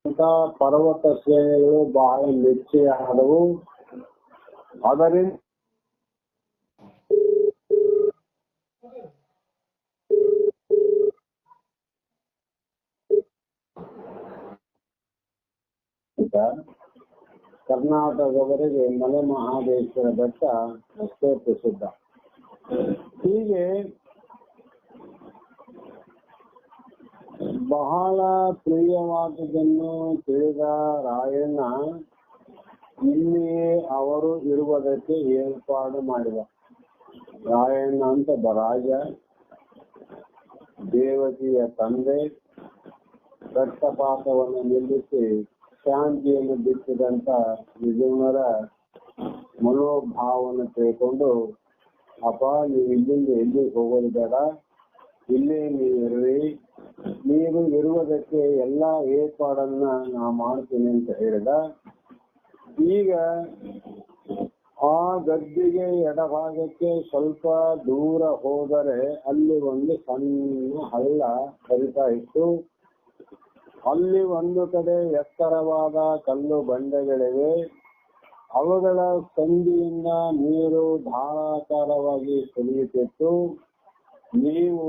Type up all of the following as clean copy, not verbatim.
ಪರ್ವತ ಶ್ರೇಣಿಗಳು ಬಹಳ ಮೆಚ್ಚೆಯಾದವು. ಅದರಿಂದ ಕರ್ನಾಟಕದವರೆಗೆ ಮಲೆ ಮಹಾದೇಶ್ವರ ಬೆಟ್ಟ ಅಷ್ಟೇ ಪ್ರಸಿದ್ಧ. ಹೀಗೆ ಬಹಳ ಪ್ರಿಯವಾದುದನ್ನು ತಿಳಿದ ರಾಯಣ್ಣ ಇಲ್ಲಿಯೇ ಅವರು ಇರುವುದಕ್ಕೆ ಏರ್ಪಾಡು ಮಾಡಿದ. ರಾಯಣ್ಣ ಅಂತ ರಾಜ, ದೇವಕಿಯ ತಂದೆ, ರಕ್ತಪಾತವನ್ನು ನಿಲ್ಲಿಸಿ ಶಾಂತಿಯನ್ನು ಬಿಟ್ಟಿದಂತ ವಿಜಯನರ ಮನೋಭಾವವನ್ನು ತಿಳ್ಕೊಂಡು, ಅಪ್ಪ ನೀವು ಇಲ್ಲಿಂದ ಎಲ್ಲಿ ಹೋಗೋದು ಬೇಡ, ಇಲ್ಲೇ ನೀವಿರ್ರಿ, ನೀವು ಇರುವುದಕ್ಕೆ ಎಲ್ಲಾ ಏರ್ಪಾಡನ್ನ ನಾ ಮಾಡ್ತೀನಿ ಅಂತ ಹೇಳಿದ. ಈಗ ಆ ಗದ್ದಿಗೆ ಎಡಭಾಗಕ್ಕೆ ಸ್ವಲ್ಪ ದೂರ ಹೋದರೆ ಅಲ್ಲಿ ಒಂದು ಸಣ್ಣ ಹಳ್ಳ ಹರಿತಾ ಇತ್ತು. ಅಲ್ಲಿ ಒಂದು ಕಡೆ ಎತ್ತರವಾದ ಕಲ್ಲು ಬಂಡೆಗಳಿವೆ. ಅವುಗಳ ಸಂದಿಯಿಂದ ನೀರು ಧಾರಾಕಾರವಾಗಿ ಸುರಿಯುತ್ತಿತ್ತು. ನೀವು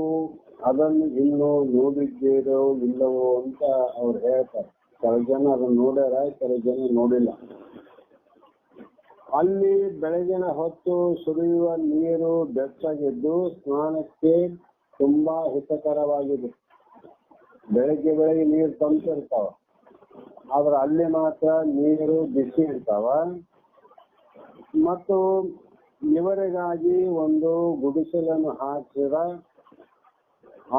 ಅದನ್ನು ಇನ್ನೂ ನೋಡಿದ್ದೀರೋ ಇಲ್ಲವೋ ಅಂತ ಅವ್ರು ಹೇಳ್ತಾರೆ. ಕೆಲವು ಜನ ಅದನ್ನು ನೋಡ್ಯಾರ, ಕೆಲವು ಜನ ನೋಡಿಲ್ಲ. ಅಲ್ಲಿ ಬೆಳಗಿನ ಹೊತ್ತು ಸುರಿಯುವ ನೀರು ಬೆಚ್ಚಗಿದ್ದು ಸ್ನಾನಕ್ಕೆ ತುಂಬಾ ಹಿತಕರವಾಗಿದೆ. ಬೆಳಗ್ಗೆ ನೀರು ತಂಪಿರ್ತಾವ, ಆದ್ರೆ ಅಲ್ಲಿ ಮಾತ್ರ ನೀರು ಬಿಸಿ ಇರ್ತಾವ. ಮತ್ತು ಇವರಿಗಾಗಿ ಒಂದು ಗುಡಿಸಲನ್ನು ಹಾಕಿದ.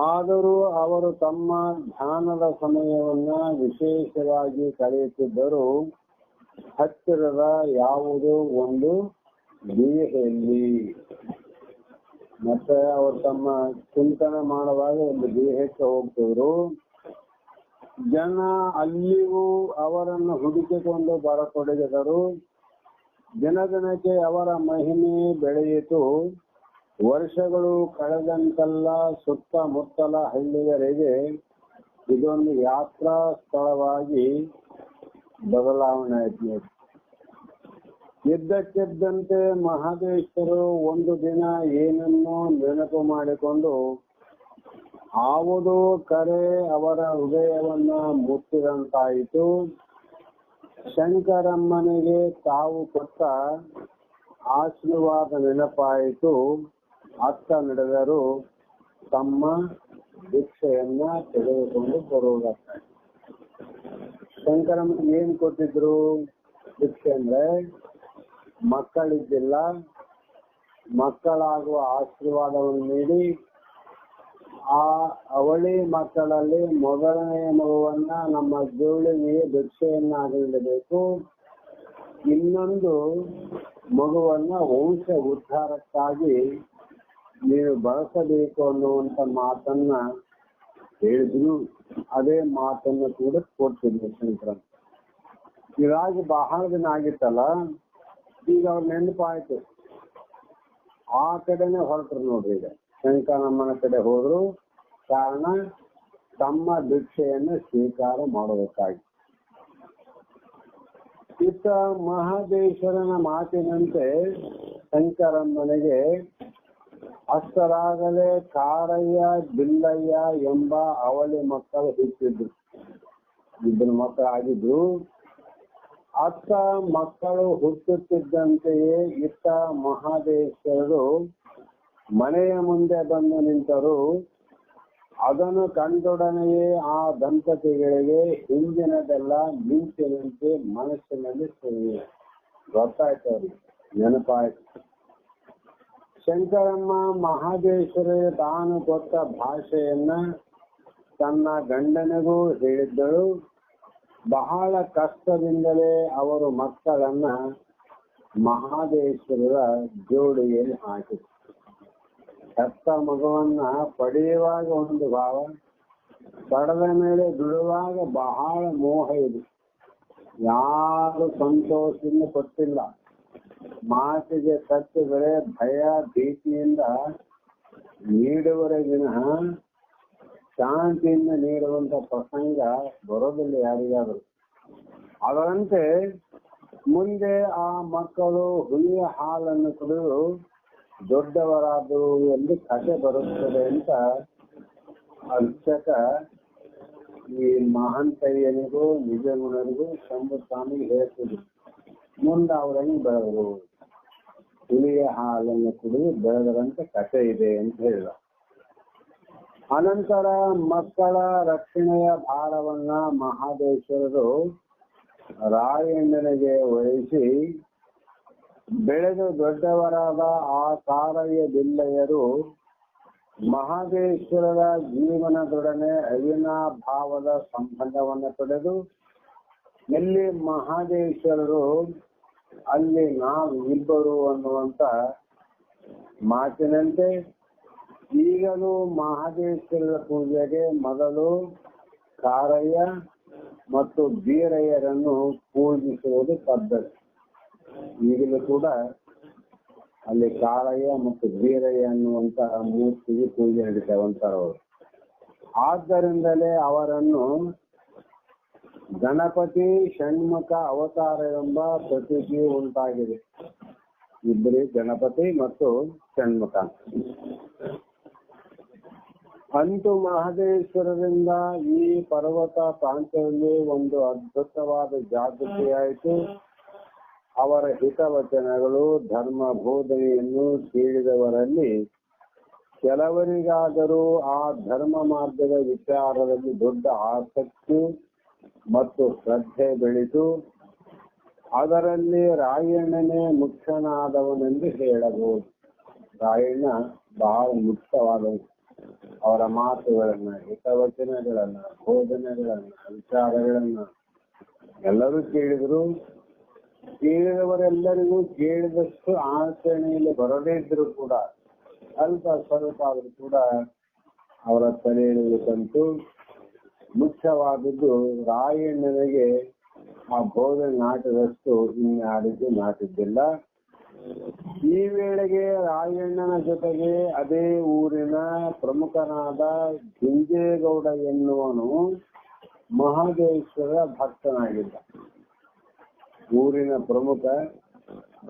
ಆದರೂ ಅವರು ತಮ್ಮ ಧ್ಯಾನದ ಸಮಯವನ್ನ ವಿಶೇಷವಾಗಿ ಕಳೆಯುತ್ತಿದ್ದರು. ಹತ್ತಿರದ ಯಾವುದೋ ಒಂದು ಗುಹೆಯಲ್ಲಿ ಮತ್ತೆ ಅವರು ತಮ್ಮ ಚಿಂತನೆ ಮಾಡುವಾಗ ಒಂದು ಗುಹೆಗೆ ಹೋಗ್ತಿದ್ರು. ಜನ ಅಲ್ಲಿಯೂ ಅವರನ್ನು ಹುಡುಕಿಕೊಂಡು ಬರತೊಡಗಿದರು. ದಿನದಿನಕ್ಕೆ ಅವರ ಮಹಿಮೆ ಬೆಳೆಯಿತು. ವರ್ಷಗಳು ಕಳೆದಂತೆಲ್ಲ ಸುತ್ತಮುತ್ತಲ ಹಳ್ಳಿಗರಿಗೆ ಇದೊಂದು ಯಾತ್ರಾ ಸ್ಥಳವಾಗಿ ಬದಲಾವಣೆ ಆಯ್ತು. ಇದ್ದಕ್ಕಿದ್ದಂತೆ ಮಹದೇಶ್ವರು ಒಂದು ದಿನ ಏನನ್ನೋ ನೆನಪು ಮಾಡಿಕೊಂಡು ಯಾವುದೋ ಕರೆ ಅವರ ಹೃದಯವನ್ನ ಮುಟ್ಟಿದಂತಾಯಿತು. ಶಂಕರಮ್ಮನಿಗೆ ತಾವು ಕೊಟ್ಟ ಆಶೀರ್ವಾದ ನೆನಪಾಯಿತು. ಅತ್ತ ನಡೆದರು ತಮ್ಮ ಭಿಕ್ಷೆಯನ್ನ ತೆಗೆದುಕೊಂಡು ಬರುವುದಕ್ಕೆ. ಶಂಕರಮ್ಮನಿಗೆ ಏನ್ ಕೊಟ್ಟಿದ್ರು ಭಿಕ್ಷೆ ಅಂದ್ರೆ, ಮಕ್ಕಳಿದ್ದಿಲ್ಲ, ಮಕ್ಕಳಾಗುವ ಆಶೀರ್ವಾದವನ್ನು ನೀಡಿ ಆ ಅವಳಿ ಮಕ್ಕಳಲ್ಲಿ ಮೊದಲನೆಯ ಮಗುವನ್ನ ನಮ್ಮ ಜೋಳಿಗೆ ಭಿಕ್ಷೆಯನ್ನಾಗಲಿಡಬೇಕು, ಇನ್ನೊಂದು ಮಗುವನ್ನ ವಂಶ ಉದ್ಧಾರಕ್ಕಾಗಿ ನೀವು ಬಳಸಬೇಕು ಅನ್ನುವಂತ ಮಾತನ್ನ ಹೇಳಿದ್ರು. ಅದೇ ಮಾತನ್ನು ಕೂಡ ಕೊಡ್ತಿದ್ರು ಶಂಕರಮ್ಮ. ಇದಾಗಿ ಬಹಳ ದಿನ ಆಗಿತ್ತಲ್ಲ, ಈಗ ಅವ್ರ ನೆನಪಾಯ್ತು. ಆ ಕಡೆನೆ ಹೊರಟ್ರು ನೋಡ್ರಿ. ಈಗ ಶಂಕರಮ್ಮನ ಕಡೆ ಹೋದ್ರು. ಕಾರಣ ತಮ್ಮ ಭಿಕ್ಷೆಯನ್ನು ಸ್ವೀಕಾರ ಮಾಡಬೇಕಾಗಿ. ಇತ್ತ ಮಹದೇಶ್ವರನ ಮಾತಿನಂತೆ ಶಂಕರಮ್ಮನಿಗೆ ಅಷ್ಟರಾಗಲೇ ಕಾರಯ್ಯ ಬಿಲ್ಲಯ್ಯ ಎಂಬ ಅವಳಿ ಮಕ್ಕಳು ಹುಟ್ಟಿದ್ರು. ಇಬ್ಬರು ಮಕ್ಕಳಾಗಿದ್ರು. ಅತ್ತ ಮಕ್ಕಳು ಹುಟ್ಟುತ್ತಿದ್ದಂತೆಯೇ ಇತ್ತ ಮಹದೇಶ್ವರರು ಮನೆಯ ಮುಂದೆ ಬಂದು ನಿಂತರು. ಅದನ್ನು ಕಂಡೊಡನೆಯೇ ಆ ದಂಪತಿಗಳಿಗೆ ಹಿಂದಿನದೆಲ್ಲ ಮಿಂಚಿನಂತೆ ಮನಸ್ಸಿನಲ್ಲಿ ಗೊತ್ತಾಯ್ತು, ಅವ್ರಿಗೆ ನೆನಪಾಯ್ತು. ಶಂಕರಮ್ಮ ಮಹದೇಶ್ವರಿಗೆ ತಾನು ಕೊಟ್ಟ ಭಾಷೆಯನ್ನ ತನ್ನ ಗಂಡನಿಗೂ ಹೇಳಿದ್ದಳು. ಬಹಳ ಕಷ್ಟದಿಂದಲೇ ಅವರು ಮಕ್ಕಳನ್ನ ಮಹದೇಶ್ವರರ ಜೋಡಿಯಲ್ಲಿ ಹಾಕಿದ್ರು. ಹೆತ್ತ ಮಗುವನ್ನ ಪಡೆಯುವಾಗ ಒಂದು ಭಾವ, ಪಡೆದ ಮೇಲೆ ಬಿಡುವಾಗ ಬಹಳ ಮೋಹ ಇದೆ. ಯಾರು ಸಂತೋಷದಿಂದ ಕೊಟ್ಟಿಲ್ಲ. ಮಾತಿಗೆ ಸತ್ತಿದರೆ ಭಯ ಭೀತಿಯಿಂದ ನೀಡುವರೆಗಿನ ಶಾಂತಿಯಿಂದ ನೀಡುವಂತ ಪ್ರಸಂಗ ಬರೋದಿಲ್ಲ ಯಾರಿಗಾದ್ರು. ಅದರಂತೆ ಮುಂದೆ ಆ ಮಕ್ಕಳು ಹುಲಿಯ ಹಾಲನ್ನು ಕುಡಿದು ದೊಡ್ಡವರಾದರು ಎಂದು ಕಥೆ ಬರುತ್ತದೆ ಅಂತ ಅರ್ಚಕ ಈ ಮಹಾಂತಯ್ಯನಿಗೂ ನಿಜಗುಣರಿಗೂ ಶಂಭು ಸ್ವಾಮಿಗೆ ಹೇಳ್ತಿದ್ರು. ಮುಂದೆ ಅವ್ರ ಹೆಂಗ್ ಬೆಳೆದ್ರು, ಹುಲಿಯ ಹಾಲನ್ನು ಕುಡಿದು ಬೆಳೆದರಂತ ಕಥೆ ಇದೆ ಅಂತ ಹೇಳಿದ. ಅನಂತರ ಮಕ್ಕಳ ರಕ್ಷಣೆಯ ಭಾರವನ್ನ ಮಹಾದೇಶ್ವರರು ರಾಯಣ್ಣನಿಗೆ ವಹಿಸಿ ಬೆಳೆದು ದೊಡ್ಡವರಾದ ಆ ತಾರಯ್ಯ ಬಿಲ್ಲಯ್ಯರು ಮಹಾದೇಶ್ವರರ ಜೀವನದೊಡನೆ ಅವಿನಾಭಾವದ ಸಂಬಂಧವನ್ನು ಪಡೆದು ಎಲ್ಲಿ ಮಹಾದೇಶ್ವರರು ಅಲ್ಲಿ ನಾವು ಇಬ್ಬರು ಅನ್ನುವಂತ ಮಾತಿನಂತೆ ಈಗಲೂ ಮಹಾದೇಶ್ವರರ ಪೂಜೆಗೆ ಮೊದಲು ಕಾರಯ್ಯ ಮತ್ತು ಬೀರಯ್ಯರನ್ನು ಪೂಜಿಸುವುದು ಪದ್ಧತಿ. ಈಗಲೂ ಕೂಡ ಅಲ್ಲಿ ಕಾರಯ್ಯ ಮತ್ತು ಬೀರಯ್ಯ ಅನ್ನುವಂತಹ ಮೂರ್ತಿಗೆ ಪೂಜೆ ನಡೀತಾವಂತರವರು. ಆದ್ದರಿಂದಲೇ ಅವರನ್ನು ಗಣಪತಿ ಷಣ್ಮುಖ ಅವತಾರ ಎಂಬ ಪ್ರತೀತಿ ಉಂಟಾಗಿದೆ. ಇಬ್ಬರಿ ಗಣಪತಿ ಮತ್ತು ಷಣ್ಮುಖ. ಅಂತೂ ಮಹದೇಶ್ವರರಿಂದ ಈ ಪರ್ವತ ಪ್ರಾಂತ್ಯದಲ್ಲಿ ಒಂದು ಅದ್ಭುತವಾದ ಜಾಗೃತಿಯಾಯಿತು. ಅವರ ಹಿತವಚನಗಳು ಧರ್ಮ ಬೋಧನೆಯನ್ನು ಕೇಳಿದವರಲ್ಲಿ ಕೆಲವರಿಗಾದರೂ ಆ ಧರ್ಮ ಮಾರ್ಗದ ವಿಚಾರದಲ್ಲಿ ದೊಡ್ಡ ಆಸಕ್ತಿ ಮತ್ತು ಶ್ರದ್ಧೆ ಬೆಳೆದು ಅದರಲ್ಲಿ ರಾಯಣ್ಣನೇ ಮುಖ್ಯನಾದವನೆಂದು ಹೇಳಬಹುದು. ರಾಯಣ್ಣ ಬಹಳ ಮುಖ್ಯವಾದವು. ಅವರ ಮಾತುಗಳನ್ನ, ಹಿತವಚನಗಳನ್ನ, ಬೋಧನೆಗಳನ್ನ, ವಿಚಾರಗಳನ್ನ ಎಲ್ಲರೂ ಕೇಳಿದ್ರು. ಕೇಳಿದವರೆಲ್ಲರಿಗೂ ಕೇಳಿದಷ್ಟು ಆಚರಣೆಯಲ್ಲಿ ಬರದೇ ಇದ್ರು ಕೂಡ ಅಲ್ಪ ಸ್ವಲ್ಪ ಆದ್ರೂ ಕೂಡ ಅವರ ತಲೆಯಲ್ಲಿ ಬಂತು. ಮುಖ್ಯವಾದದ್ದು ರಾಯಣ್ಣನಿಗೆ ಆ ಬೋಧನೆ ನಾಟಿದಷ್ಟು ಇನ್ಯಾರಿಗೂ ನಾಟಿದ್ದಿಲ್ಲ. ಈ ವೇಳೆಗೆ ರಾಯಣ್ಣನ ಜೊತೆಗೆ ಅದೇ ಊರಿನ ಪ್ರಮುಖನಾದ ಗಿಂಜೇಗೌಡ ಎನ್ನುವನು ಮಹದೇಶ್ವರ ಭಕ್ತನಾಗಿದ್ದ. ಊರಿನ ಪ್ರಮುಖ,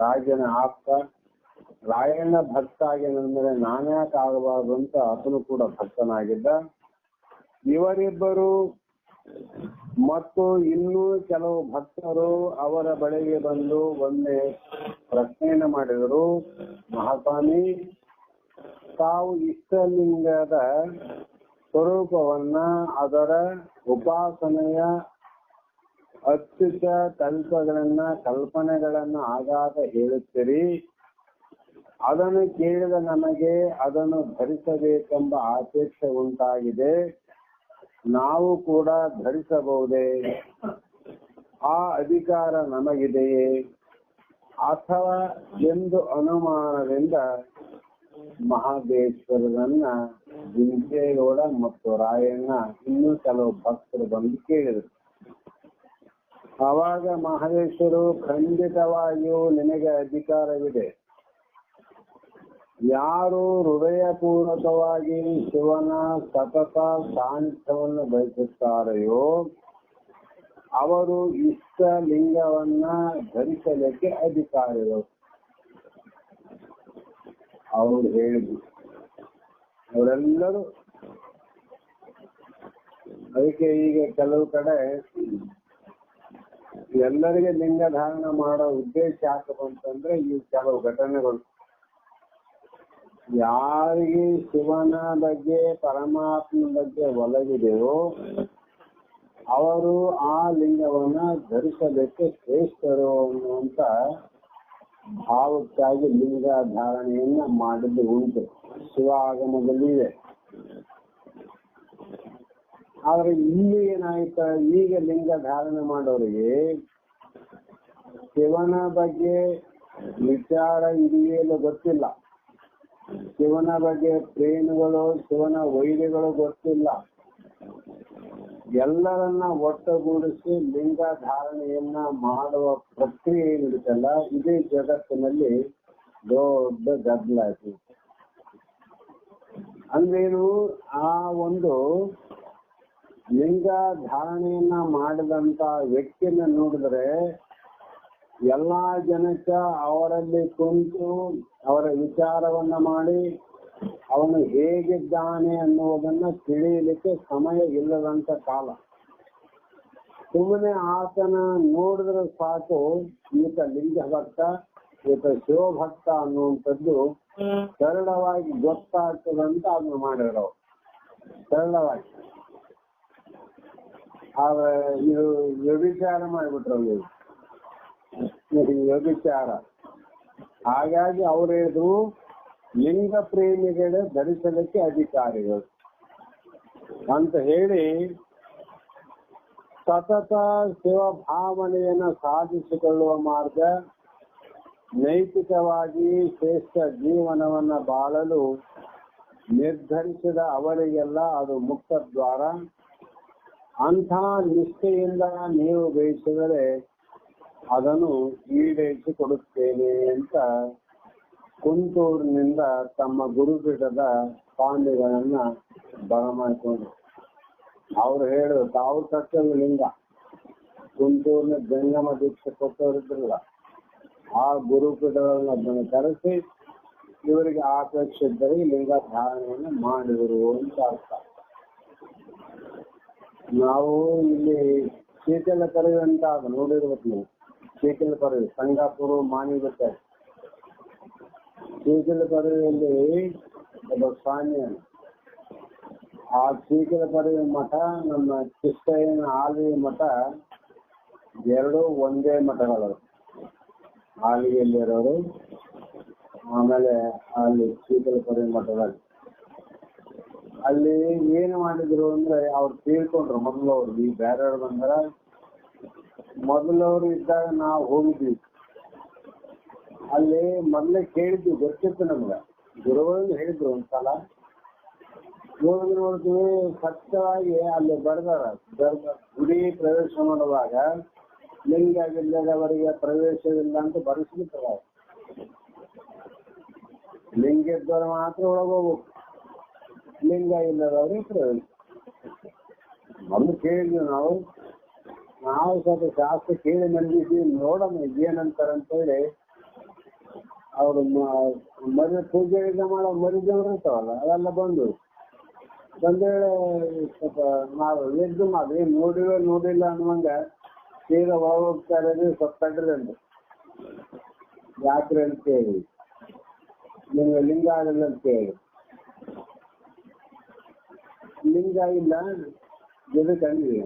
ರಾಜನ ಆಪ್ತ. ರಾಯಣ್ಣ ಭಕ್ತ ಆಗಿನಂದ್ರೆ ನಾನ್ಯಾಕೆ ಆಗಬಾರ್ದು ಅಂತ ಆತನು ಕೂಡ ಭಕ್ತನಾಗಿದ್ದ. ಇವರಿಬ್ಬರು ಮತ್ತು ಇನ್ನೂ ಕೆಲವು ಭಕ್ತರು ಅವರ ಬಳಿಗೆ ಬಂದು ಒಮ್ಮೆ ಪ್ರಶ್ನೆಯನ್ನು ಮಾಡಿದರು. ಮಹಾಸ್ವಾಮಿ, ತಾವು ಇಷ್ಟಲಿಂಗದ ಸ್ವರೂಪವನ್ನ, ಅದರ ಉಪಾಸನೆಯ ಅತ್ಯುಚ್ಚ ಕಲ್ಪನೆಗಳನ್ನ ಆಗಾಗ ಹೇಳುತ್ತೀರಿ. ಅದನ್ನು ಕೇಳಿದ ನಮಗೆ ಅದನ್ನು ಧರಿಸಬೇಕೆಂಬ ಅಪೇಕ್ಷೆ ಉಂಟಾಗಿದೆ. ನಾವು ಕೂಡ ಧರಿಸಬಹುದೇ? ಆ ಅಧಿಕಾರ ನಮಗಿದೆಯೇ? ಅಥವಾ ಎಂದು ಅನುಮಾನದಿಂದ ಮಹದೇಶ್ವರರನ್ನ ಗಿಂಜೇಗೌಡ ಮತ್ತು ರಾಯಣ್ಣ ಇನ್ನೂ ಕೆಲವು ಭಕ್ತರು ಬಂದು ಕೇಳಿದರು. ಆವಾಗ ಮಹದೇಶ್ವರು, ಖಂಡಿತವಾಗಿಯೂ ನಿನಗೆ ಅಧಿಕಾರವಿದೆ. ಯಾರು ಹೃದಯಪೂರ್ವಕವಾಗಿ ಶಿವನ ಸತತ ಸಾನ್ನಿಧ್ಯವನ್ನು ಬಯಸುತ್ತಾರೆಯೋ ಅವರು ಇಷ್ಟ ಲಿಂಗವನ್ನ ಧರಿಸಲಿಕ್ಕೆ ಅಧಿಕಾರಿಗಳು. ಅವರು ಹೇಳಿದ್ರು. ಅವರೆಲ್ಲರೂ ಅದಕ್ಕೆ ಈಗ ಕೆಲವು ಕಡೆ ಎಲ್ಲರಿಗೆ ಲಿಂಗ ಧಾರಣ ಮಾಡೋ ಉದ್ದೇಶ ಯಾಕೆ ಬಂತಂದ್ರೆ ಈ ಕೆಲವು ಘಟನೆಗಳು. ಯಾರಿಗೆ ಶಿವನ ಬಗ್ಗೆ, ಪರಮಾತ್ಮನ ಬಗ್ಗೆ ಒಲವಿದೆಯೋ ಅವರು ಆ ಲಿಂಗವನ್ನ ಧರಿಸಲಿಕ್ಕೆ ಶ್ರೇಷ್ಠರು ಅನ್ನುವಂತ ಭಾವಕ್ಕಾಗಿ ಲಿಂಗ ಧಾರಣೆಯನ್ನ ಮಾಡಿದ್ದು ಉಂಟು, ಶಿವ ಆಗಮದಲ್ಲಿ ಇದೆ. ಆದ್ರೆ ಇಲ್ಲಿ ಏನಾಯ್ತ, ಈಗ ಲಿಂಗ ಧಾರಣೆ ಮಾಡೋರಿಗೆ ಶಿವನ ಬಗ್ಗೆ ವಿಚಾರ ಇದೆಯೇನು ಗೊತ್ತಿಲ್ಲ, ಶಿವನ ಬಗ್ಗೆ ಪ್ರೇಮಿಗಳು, ಶಿವನ ವೈರ್ಯಗಳು ಗೊತ್ತಿಲ್ಲ. ಎಲ್ಲರನ್ನ ಒಟ್ಟುಗೂಡಿಸಿ ಲಿಂಗ ಧಾರಣೆಯನ್ನ ಮಾಡುವ ಪ್ರಕ್ರಿಯೆ ಏನಿರುತ್ತಲ್ಲ, ಇದೇ ಜಗತ್ತಿನಲ್ಲಿ ದೊಡ್ಡ ಗದ್ದಲ ಆಯ್ತು. ಅಂದ್ರೇನು, ಆ ಒಂದು ಲಿಂಗ ಧಾರಣೆಯನ್ನ ಮಾಡಿದಂತ ವ್ಯಕ್ತಿಯನ್ನ ನೋಡಿದ್ರೆ ಎಲ್ಲಾ ಜನಕ್ಕ ಅವರಲ್ಲಿ ಕುಂತು ಅವರ ವಿಚಾರವನ್ನ ಮಾಡಿ ಅವನು ಹೇಗಿದ್ದಾನೆ ಅನ್ನುವುದನ್ನ ತಿಳಿಯಲಿಕ್ಕೆ ಸಮಯ ಇಲ್ಲದಂತ ಕಾಲ. ಸುಮ್ಮನೆ ಆತನ ನೋಡಿದ್ರೆ ಸಾಕು, ಈತ ಲಿಂಗ ಭಕ್ತ, ಈತ ಶಿವಭಕ್ತ ಅನ್ನುವಂಥದ್ದು ಸರಳವಾಗಿ ಗೊತ್ತಾಗ್ತದಂತ ಅದನ್ನ ಮಾಡಿದ್ರು ಸರಳವಾಗಿ. ಆದ್ರೆ ಇದು ವ್ಯಭಿಚಾರ ಮಾಡಿಬಿಟ್ರು, ವ್ಯಭಿಚಾರ. ಹಾಗಾಗಿ ಅವ್ರು ಹೇಳಿದ್ರು ಲಿಂಗ ಪ್ರೇಮಿಗಳ ಧರಿಸಲಿಕ್ಕೆ ಅಧಿಕಾರಿಗಳು ಅಂತ ಹೇಳಿ ಸತತ ಶಿವಭಾವನೆಯನ್ನು ಸಾಧಿಸಿಕೊಳ್ಳುವ ಮಾರ್ಗ, ನೈತಿಕವಾಗಿ ಶ್ರೇಷ್ಠ ಜೀವನವನ್ನ ಬಾಳಲು ನಿರ್ಧರಿಸಿದ ಅವರಿಗೆಲ್ಲ ಅದು ಮುಕ್ತ ದ್ವಾರ. ಅಂಥ ನಿಷ್ಠೆಯಿಂದ ನೀವು ಬಯಸಿದರೆ ಅದನ್ನು ಈಡೇರಿಸಿ ಕೊಡುತ್ತೇನೆ ಅಂತ ಕುಂತೂರಿನಿಂದ ತಮ್ಮ ಗುರುಪೀಠದ ಸ್ವಾಮಿಗಳನ್ನ ಬರಮಾಡಿಕೊಂಡ್ರು. ಅವ್ರು ಹೇಳಿದ್ರು ತಾವು ಕರ್ತವ್ಯ ಲಿಂಗ, ಕುಂತೂರಿನ ಜಂಗಮ ದೀಕ್ಷೆ ಕೊಟ್ಟವರಿದ್ರಲ್ಲ ಆ ಗುರುಪೀಠಗಳನ್ನ ಕರೆಸಿ ಇವರಿಗೆ ಆಪೇಕ್ಷೆ ಇದ್ದರೆ ಲಿಂಗ ಧಾರಣೆಯನ್ನು ಮಾಡಿದರು ಅಂತ ಅರ್ಥ. ನಾವು ಇಲ್ಲಿ ಶೀತಲ ಕರವಿ ಅಂತ ಅದು ನೋಡಿರ್ಬೇಕು ನೀವು. ಶೀತಲ ಕರವಿ ಸಂಗಾಪುರ ಮಾನಿಗುತ್ತೆ. ಶೀತಲ ಕರವಿಯಲ್ಲಿ ಒಬ್ಬ ಸ್ವಾಮಿಯನ್ನು, ಆ ಶೀತಲ ಕರವಿ ಮಠ ನಮ್ಮ ಕೃಷ್ಣಯ್ಯನ ಆಲಯ ಮಠ ಎರಡೂ ಒಂದೇ ಮಠಗಳು. ಆಲಿಗೆಯಲ್ಲಿರೋರು, ಆಮೇಲೆ ಅಲ್ಲಿ ಶೀತಲ ಕರವಿ ಮಠದಲ್ಲಿ. ಅಲ್ಲಿ ಏನು ಮಾಡಿದ್ರು ಅಂದ್ರೆ ಅವ್ರು ತೀರ್ಕೊಂಡ್ರು ಮೊದಲವ್ರು. ಈ ಬೇರೆಯವ್ರು ಬಂದ್ರ ಮೊದಲವ್ರು ಇದ್ದಾಗ ನಾವು ಹೋಗಿದ್ವಿ. ಅಲ್ಲಿ ಮೊದಲೇ ಕೇಳಿದ್ವಿ, ಗೊತ್ತಿತ್ತು ನಮ್ಗ, ಗುರುಗಳು ಹೇಳಿದ್ರು ಒಂದ್ಸಲ. ಹೋಗಿ ನೋಡ್ತೀವಿ, ಸತ್ಯವಾಗಿ ಅಲ್ಲಿ ಬರ್ದಾರ ಗುಡಿ ಪ್ರವೇಶ ಮಾಡುವಾಗ ಲಿಂಗವಿಲ್ಲದವರಿಗೆ ಪ್ರವೇಶವಿಲ್ಲ ಅಂತ ಬರೆಸ್ಬಿಟ್ಟಾರ. ಲಿಂಗ ಇದ್ದವ್ರು ಮಾತ್ರ ಒಳಗೋಗ್ಬೇಕು, ಲಿಂಗ ಇಲ್ಲದವ್ರಿಗೆ ಪ್ರವೇಶ. ಮೊದಲು ಕೇಳಿದ್ವಿ ನಾವು ಸ್ವಲ್ಪ ಶಾಸ್ತ್ರ ಕೇಳಿ ಬಂದಿದ್ವಿ, ನೋಡೋಣ ಏನಂತಾರಂತೇಳಿ. ಅವ್ರು ಪೂಜೆಯಿಂದ ಮಾಡೋ ಮರಿದೇವ್ರು ಇರ್ತಾವಲ್ಲ ಅವೆಲ್ಲ ಬಂದು ವೇಳೆ ಸ್ವಲ್ಪ ನಾವು ಎದ್ದು ಮಾಡಿ ನೋಡಿಲ್ಲ ಅನ್ನುವಂಗ ಸೀದಾ ಹೋಗ್ತಾ ಇರೋದು ಸ್ವಲ್ಪ ತಡ್ರಿ ಅಂತ. ಯಾಕ್ರಿ ಅಂತ ಹೇಳಿ, ನಿಮ್ಗೆ ಲಿಂಗ ಆಗಲ್ಲ ಅಂತ ಹೇಳಿ. ಲಿಂಗ ಇಲ್ಲ ಎದಕ್ಕಂದ್ವಿ,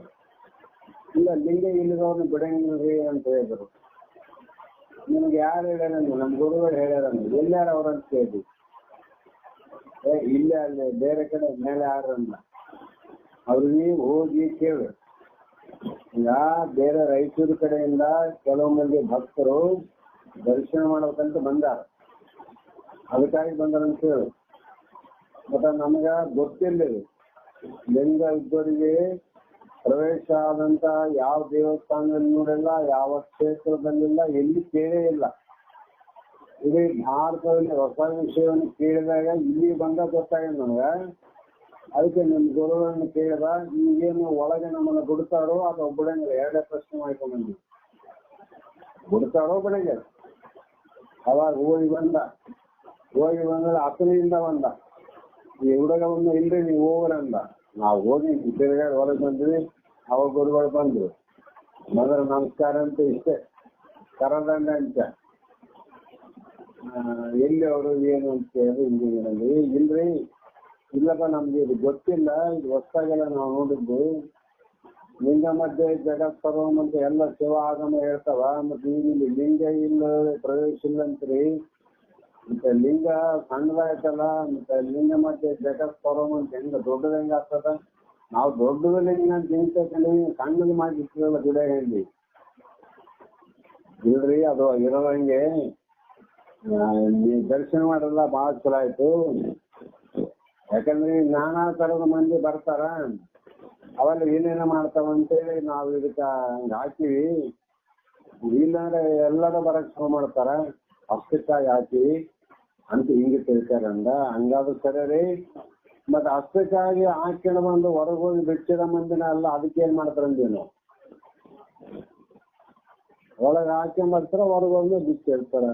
ಇಲ್ಲ ಲಿಂಗ ಇಲ್ಲದವ್ರನ್ನ ಬಿಡಂಗಿಲ್ರಿ ಅಂತ ಹೇಳಿದ್ರು. ನಿಮ್ಗೆ ಯಾರು ಹೇಳ್ಯಾರಂದ್ರು? ನಮ್ಮ ಗುರುಗಳು ಹೇಳ್ಯಾರಂದ್ರು. ಎಲ್ಲಾರ ಅವ್ರಂತ ಕೇಳಿ, ಇಲ್ಲೇ ಅಲ್ಲಿ ಬೇರೆ ಕಡೆ ಮೇಲೆ ಯಾರನ್ನ ಅವ್ರಿಗೆ ಹೋಗಿ ಕೇಳಿ. ಈಗ ಬೇರೆ ರಾಯಚೂರು ಕಡೆಯಿಂದ ಕೆಲವು ಮಂದಿ ಭಕ್ತರು ದರ್ಶನ ಮಾಡ್ಬೇಕಂತ ಬಂದಾರ, ಅದಕ್ಕಾಗಿ ಬಂದಾರಂತ ಹೇಳಿ. ಮತ್ತೆ ನಮ್ಗ ಗೊತ್ತಿಲ್ಲ ಲಿಂಗ ಇದ್ದವರಿಗೆ ಪ್ರವೇಶ ಆದಂತ ಯಾವ ದೇವಸ್ಥಾನದಲ್ಲಿ ನೋಡಿಲ್ಲ, ಯಾವ ಕ್ಷೇತ್ರದಲ್ಲಿಲ್ಲ, ಎಲ್ಲಿ ಕೇಳೇ ಇಲ್ಲ. ಇಡೀ ಭಾರತದಲ್ಲಿ ಹೊಸ ವಿಷಯವನ್ನು ಕೇಳಿದಾಗ ಇಲ್ಲಿ ಬಂದ ಗೊತ್ತಾಗ ನಮ್ಗ. ಅದಕ್ಕೆ ನಿಮ್ ಗುರುಗಳನ್ನ ಕೇಳಿದ, ಈಗೇನು ಒಳಗೆ ನಮ್ಮನ್ನ ಬಿಡ್ತಾರೋ ಅಥವಾ ಬಿಡಂಗಿಲ್ಲ, ಎರಡೇ ಪ್ರಶ್ನೆ ಮಾಡ್ಕೊಂಡ್ಬಂದ್ವಿ. ಬಿಡ್ತಾರೋ ಬಿಡಂಗಿಲ್ಲ. ಅವಾಗ ಹೋಗಿ ಬಂದ್ರೆ ಅತನಿಂದ ಬಂದ, ಈ ಹುಡುಗವನ್ನು ಇಲ್ರಿ ನೀವು ಹೋಗ್ರಂದ. ನಾವು ಹೋಗಿ ತಿರುಗಾಡಿ ಹೊರಗೆ ಬಂದ್ವಿ. ಅವಾಗ ಗುರುಗಳು ಬಂದ್ರು, ಮೊದಲು ನಮಸ್ಕಾರ ಅಂತ ಇಷ್ಟೇ, ಕರದಂಡ ಅಂತ. ಎಲ್ಲಿ ಅವರು ಏನು ಅಂತ ಹೇಳಿ ಹಿಂದಿನಲ್ಲಿ ಇಲ್ರಿ, ಇಲ್ಲಪ್ಪ ನಮ್ಗೆ ಇದು ಗೊತ್ತಿಲ್ಲ, ಇದು ಹೊಸದಾಗೆಲ್ಲ ನಾವು ನೋಡಿದ್ದು. ಲಿಂಗ ಮಧ್ಯೆ ಜಗತ್ ಸರ್ವ ಮತ್ತೆ ಎಲ್ಲ ಶಿವ ಆಗಮ ಹೇಳ್ತಾವ, ಮತ್ತೆ ಈಗ ಲಿಂಗ ಇಲ್ಲ ಪ್ರವೇಶ ಇಲ್ಲಂತ್ರಿ. ಮತ್ತೆ ಲಿಂಗ ಸಣ್ಣದಾಯ್ತಲ್ಲ, ಮತ್ತೆ ಲಿಂಗ ಮಧ್ಯೆ ಜಗತ್ ಸರ್ವ ಅಂತ ಹೆಂಗ ದೊಡ್ಡದ ಹೆಂಗ ಆಗ್ತದ? ನಾವು ದೊಡ್ಡದ ಲಿಂಗ ಅಂತ ನಿಂತ್ಕೊಂಡ್ವಿ, ಸಣ್ಣದು ಮಾಡಿರ್ತೀವಲ್ಲ ಗುಡ ಹೇಳಿ. ಇಲ್ರಿ ಅದು ಇರೋದಂಗೆ, ನೀವು ದರ್ಶನ ಮಾಡಲ್ಲ ಭಾಳ ಚಲೋ ಆಯ್ತು. ಯಾಕಂದ್ರೆ ನಾನಾ ತರದ ಮಂದಿ ಬರ್ತಾರ, ಅವೆಲ್ಲ ಏನೇನ ಮಾಡ್ತಾವಂತೇಳಿ ನಾವು ಇದಕ್ಕ ಹಂಗ ಹಾಕಿವಿ. ಇಲ್ಲಾಂದ್ರೆ ಎಲ್ಲರೂ ಬರಕ್ ಶುರು ಮಾಡ್ತಾರ, ಅಷ್ಟಕ್ಕಾಗಿ ಹಾಕಿವಿ. ಅಂತ ಹಿಂಗೆ ತಿಳ್ತಾರಂದ. ಹಂಗಾದ್ರೆ ಸರಿ ರೀ, ಮತ್ತೆ ಅಷ್ಟಕ್ಕಾಗಿ ಹಾಕ್ಕೊಂಡು ಬಂದು ಹೊರಗೆ ಹೋಗಿ ಬಿಚ್ಚಿದ ಮಂದಿನ ಅಲ್ಲ, ಅದಕ್ಕೆ ಏನ್ ಮಾಡ್ತಾರಂದೀವಿ ನಾವು? ಒಳಗೆ ಹಾಕ್ಕೊಂಬರ್ತಾರ, ಹೊರಗೆ ಹೋಗಿ ಬಿಚ್ಚಿರ್ತಾರ.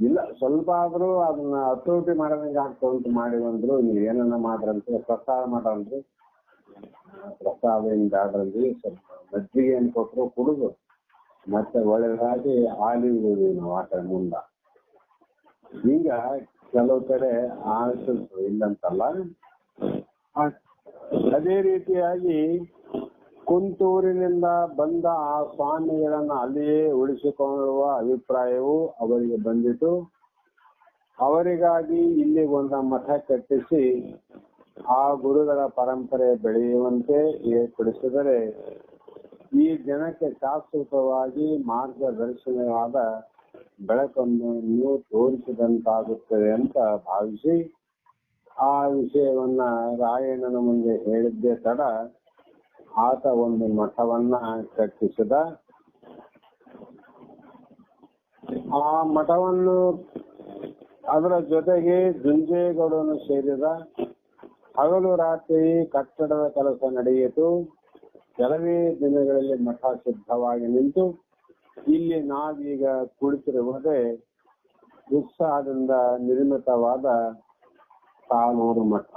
ಇಲ್ಲ, ಸ್ವಲ್ಪ ಆದ್ರೂ ಅದನ್ನ ಹತೋಟಿ ಮಾಡೋದಂಗೆ ಆಗ್ತದಂತ ಮಾಡಿ ಬಂದ್ರು. ನೀವು ಏನನ್ನ ಮಾಡ್ರಂತೆ, ಪ್ರಸಾದ ಮಾಡ್ರಿ, ಪ್ರಸಾದ ಏನ್ ಬ್ಯಾಡ್ರಿ, ಸ್ವಲ್ಪ ಮಜ್ಜಿಗೆ ಏನ್ ಕೊಟ್ಟರು ಕುಡಿದು ಮತ್ತೆ ಒಳ್ಳೆದಾಗಿ ಹಾಲಿಗೆ ಹೋದ್ವಿ ನಾವು ಆಟ ಮುಂದ. ಈಗ ಕೆಲವು ಕಡೆ ಆಚರಿಸು ಇಲ್ಲಂತಲ್ಲ. ಅದೇ ರೀತಿಯಾಗಿ ಕುಂತೂರಿನಿಂದ ಬಂದ ಆ ಸ್ವಾಮಿಗಳನ್ನ ಅಲ್ಲಿಯೇ ಉಳಿಸಿಕೊಳ್ಳುವ ಅಭಿಪ್ರಾಯವು ಅವರಿಗೆ ಬಂದಿತು. ಅವರಿಗಾಗಿ ಇಲ್ಲಿ ಒಂದು ಮಠ ಕಟ್ಟಿಸಿ ಆ ಗುರುಗಳ ಪರಂಪರೆ ಬೆಳೆಯುವಂತೆ ಏರ್ಪಡಿಸಿದರೆ ಈ ಜನಕ್ಕೆ ಶಾಶ್ವತವಾಗಿ ಮಾರ್ಗದರ್ಶನವಾದ ಬೆಳಕನ್ನು ನೀವು ತೋರಿಸಿದಂತಾಗುತ್ತದೆ ಅಂತ ಭಾವಿಸಿ ಆ ವಿಷಯವನ್ನ ರಾಯಣ್ಣನ ಮುಂದೆ ಹೇಳಿದ್ದೇ ತಡ ಆತ ಒಂದು ಮಠವನ್ನ ಕಟ್ಟಿಸಿದ. ಆ ಮಠವನ್ನು ಅದರ ಜೊತೆಗೆ ಜುಂಜೇಗೌಡನು ಸೇರಿದ. ಹಗಲು ರಾತ್ರಿ ಕಟ್ಟಡದ ಕೆಲಸ ನಡೆಯಿತು. ಕೆಲವೇ ದಿನಗಳಲ್ಲಿ ಮಠ ಸಿದ್ಧವಾಗಿ ನಿಂತು ಇಲ್ಲಿ ನಾವೀಗ ಕುಳಿತಿರುವುದೇ ಉತ್ಸಾಹದಿಂದ ನಿರ್ಮಿತವಾದ ಸಾಲೂರು ಮಠ.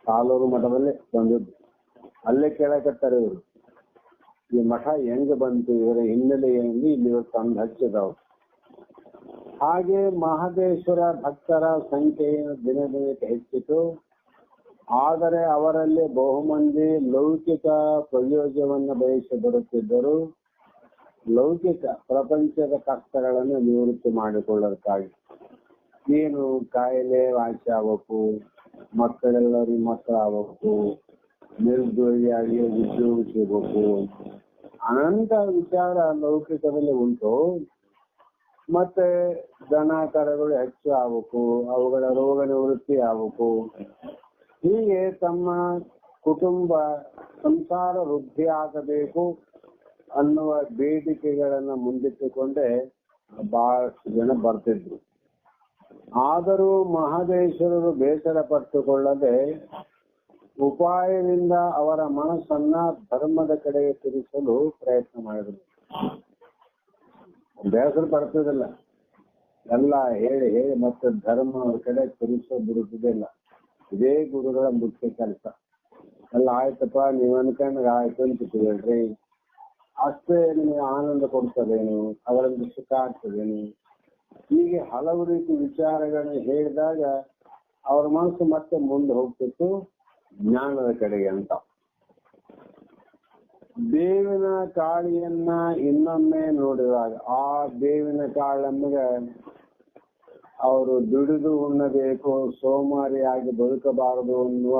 ಸಾಲೂರು ಮಠದಲ್ಲಿ ಬಂದಿದ್ದು, ಅಲ್ಲೇ ಕೇಳಕತ್ತಾರೆ ಇವರು, ಈ ಮಠ ಹೆಂಗ ಬಂತು, ಇವರ ಹಿನ್ನೆಲೆ ಏನು, ಇಲ್ಲಿ ತಂದು ಹಚ್ಚಿದವರು. ಹಾಗೆ ಮಹದೇಶ್ವರ ಭಕ್ತರ ಸಂಖ್ಯೆಯನ್ನು ದಿನ ದಿನಕ್ಕೆ ಹೆಚ್ಚಿತು. ಆದರೆ ಅವರಲ್ಲಿ ಬಹುಮಂದಿ ಲೌಕಿಕ ಪ್ರಯೋಜನವನ್ನು ಬಯಸಿ ಬರುತ್ತಿದ್ದರು. ಲೌಕಿಕ ಪ್ರಪಂಚದ ಕಷ್ಟಗಳನ್ನು ನಿವೃತ್ತಿ ಮಾಡಿಕೊಳ್ಳೋದಕ್ಕಾಗಿ. ಏನು ಕಾಯಿಲೆ ವಾಸಿ ಆಗಬೇಕು, ಮಕ್ಕಳೆಲ್ಲರಿಗೂ ಮಕ್ಕಳಾಗಬೇಕು, ನಿರುದ್ಯೋಗಿಯಾಗಿ ಉದ್ಯೋಗ ಸಿಗಬೇಕು, ಅನಂತ ವಿಚಾರ ಲೌಕಿಕದಲ್ಲಿ ಉಂಟು. ಮತ್ತೆ ದನ ಕರುಗಳು ಹೆಚ್ಚು ಆಗಬೇಕು, ಅವುಗಳ ರೋಗ ನಿವೃತ್ತಿ ಆಗಬೇಕು. ಹೀಗೆ ತಮ್ಮ ಕುಟುಂಬ ಸಂಸಾರ ವೃದ್ಧಿ ಆಗಬೇಕು ಅನ್ನುವ ಬೇಡಿಕೆಗಳನ್ನ ಮುಂದಿಟ್ಟುಕೊಂಡೇ ಬಹಳಷ್ಟು ಜನ ಬರ್ತಿದ್ರು. ಆದರೂ ಮಹದೇಶ್ವರರು ಬೇಸರ ಪಟ್ಟುಕೊಳ್ಳದೆ ಉಪಾಯದಿಂದ ಅವರ ಮನಸ್ಸನ್ನ ಧರ್ಮದ ಕಡೆಗೆ ತಿರುಗಿಸಲು ಪ್ರಯತ್ನ ಮಾಡಿದರು. ಬೇಸರ ಪಡ್ತದಿಲ್ಲ, ಎಲ್ಲ ಹೇಳಿ ಹೇಳಿ ಮತ್ತೆ ಧರ್ಮದ ಕಡೆ ತಿರುಗಿಸೋ ಬಿಡುವುದಿಲ್ಲ. ಇದೇ ಗುರುಗಳ ಮುಖ್ಯ ಕೆಲಸ. ಎಲ್ಲ ಆಯ್ತಪ್ಪ, ನೀವ್ ಅನ್ಕೊಂಡ್ರೆ ಆಯ್ತು ಅಂತ ಹೇಳ್ರಿ, ಅಷ್ಟೇ ನಿಮಗೆ ಆನಂದ ಕೊಡ್ತದೇನು, ಅವರಿಂದ ಸುಖ ಆಗ್ತದೇನು, ಹೀಗೆ ಹಲವು ರೀತಿ ವಿಚಾರಗಳನ್ನ ಹೇಳಿದಾಗ ಅವ್ರ ಮನಸ್ಸು ಮತ್ತೆ ಮುಂದೆ ಹೋಗ್ತಿತ್ತು ಜ್ಞಾನದ ಕಡೆಗೆ ಅಂತ. ಬೇವಿನ ಕಾಳಿಯನ್ನ ಇನ್ನೊಮ್ಮೆ ನೋಡಿದಾಗ ಆ ಬೇವಿನ ಕಾಳಮ್ಮಗೆ ಅವರು ದುಡಿದು ಉಣ್ಣಬೇಕು, ಸೋಮಾರಿಯಾಗಿ ಬದುಕಬಾರದು ಅನ್ನುವ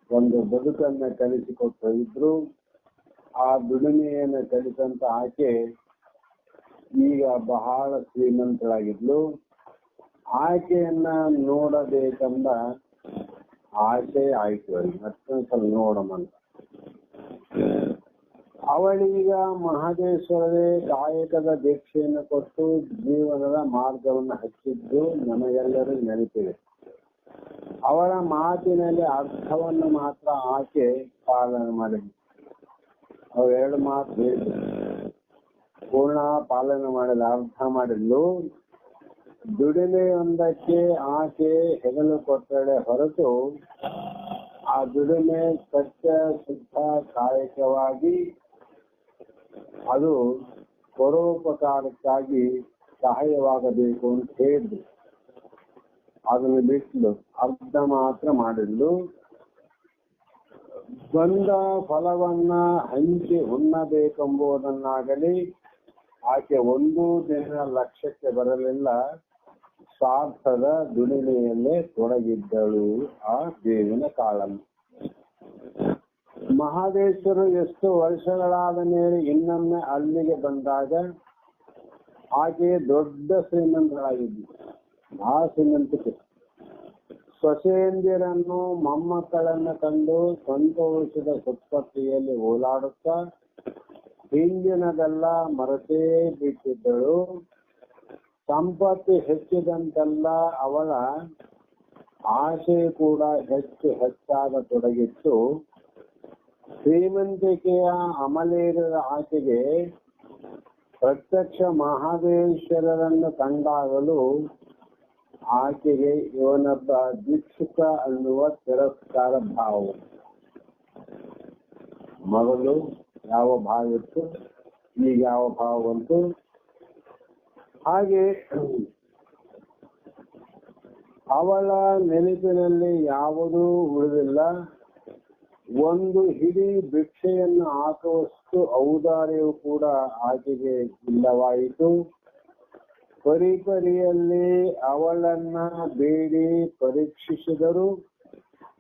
ಒಂದು ಬದುಕನ್ನ ಕಲಿಸಿಕೊಟ್ಟಿದ್ರು. ಆ ದುಡಿಮೆಯನ್ನು ಕಲಿತಂತ ಆಕೆ ಈಗ ಬಹಳ ಶ್ರೀಮಂತರಾಗಿದ್ಲು. ಆಕೆಯನ್ನ ನೋಡಬೇಕೆಂಬ ಆಸೆ ಆಯ್ತು ಅವರಿಗೆ, ಮತ್ತೊಂದ್ಸಲ ನೋಡಮಂತ. ಅವಳೀಗ ಮಹದೇಶ್ವರವೇ ಕಾಯಕದ ದೀಕ್ಷೆಯನ್ನು ಕೊಟ್ಟು ಜೀವನದ ಮಾರ್ಗವನ್ನು ಹಚ್ಚಿದ್ದು ನಮಗೆಲ್ಲರೂ ನೆನಪಿದೆ. ಅವಳ ಮಾತಿನಲ್ಲಿ ಅರ್ಥವನ್ನು ಮಾತ್ರ ಆಕೆ ಪಾಲನೆ ಮಾಡಿದ್ಲು. ಅವೆರಡು ಮಾತು ಹೇಳಿದ್ರು, ಪೂರ್ಣ ಪಾಲನೆ ಮಾಡಿದ, ಅರ್ಥ ಮಾಡಿದ್ಲು. ದುಡಿಮೆಯೊಂದಕ್ಕೆ ಆಕೆ ಹೆಗಲು ಕೊಟ್ಟಳೆ ಹೊರತು ಆ ದುಡಿಮೆ ಸತ್ಯ ಶುದ್ಧ ಕಾಯಕವಾಗಿ ಅದು ಪರೋಪಕಾರಕ್ಕಾಗಿ ಸಹಾಯವಾಗಬೇಕು ಅಂತ ಹೇಳಿದ್ರು. ಅದನ್ನು ಬಿಟ್ಟು ಅರ್ಧ ಮಾತ್ರ ಮಾಡಿದ್ಲು. ಬಂದ ಫಲವನ್ನ ಹಂಚಿ ಉಣ್ಣಬೇಕೆಂಬುದನ್ನಾಗಲಿ ಆಕೆ ಒಂದೂ ದಿನ ಲಕ್ಷ್ಯಕ್ಕೆ ಬರಲಿಲ್ಲ. ಸ್ವಾರ್ಥದ ದುಡಿಮೆಯಲ್ಲೇ ತೊಡಗಿದ್ದಳು ಆ ಬೇವಿನ ಕಾಳಮ್ಮ. ಮಹದೇಶ್ವರು ಎಷ್ಟು ವರ್ಷಗಳಾದ ಮೇಲೆ ಇನ್ನೊಮ್ಮೆ ಅಲ್ಲಿಗೆ ಬಂದಾಗ ಆಕೆ ದೊಡ್ಡ ಶ್ರೀಮಂತರಾಗಿದ್ಲು. ಆ ಶ್ರೀಮಂತಿಕೆ ಸೊಸೆಯಂದಿರನ್ನು ಮೊಮ್ಮಕ್ಕಳನ್ನ ಕಂಡು ಸಂತೋಷದ ಸುಪ್ಪತ್ತಿಯಲ್ಲಿ ಓಲಾಡುತ್ತಾ ಹಿಂದಿನದೆಲ್ಲ ಮರೆತೇ ಬಿಟ್ಟಿದ್ದಳು. ಸಂಪತ್ತು ಹೆಚ್ಚಿದಂತೆಲ್ಲ ಅವಳ ಆಸೆ ಕೂಡ ಹೆಚ್ಚಾಗತೊಡಗಿತ್ತು. ಶ್ರೀಮಂತಿಕೆಯ ಅಮಲೇರಿದ ಆಕೆಗೆ ಪ್ರತ್ಯಕ್ಷ ಮಹಾದೇಶ್ವರರನ್ನು ಕಂಡಾಗಲೂ ಆಕೆಗೆ ಇವನೊಬ್ಬ ಭಿಕ್ಷುಕ ಅನ್ನುವ ತಿರಸ್ಕಾರ ಭಾವ. ಮೊದಲು ಯಾವ ಭಾವ ಇತ್ತು, ಈಗ ಯಾವ ಭಾವ ಬಂತು. ಹಾಗೆ ಅವಳ ನೆನಪಿನಲ್ಲಿ ಯಾವುದೂ ಉಳಿದಿಲ್ಲ. ಒಂದು ಹಿಡಿ ಭಿಕ್ಷೆಯನ್ನು ಹಾಕುವಷ್ಟು ಔದಾರ್ಯವು ಕೂಡ ಆಕೆಗೆ ಇಲ್ಲವಾಯಿತು. ಪರಿಪರಿಯಲ್ಲಿ ಅವಳನ್ನ ಬೇಡಿ ಪರೀಕ್ಷಿಸಿದರು.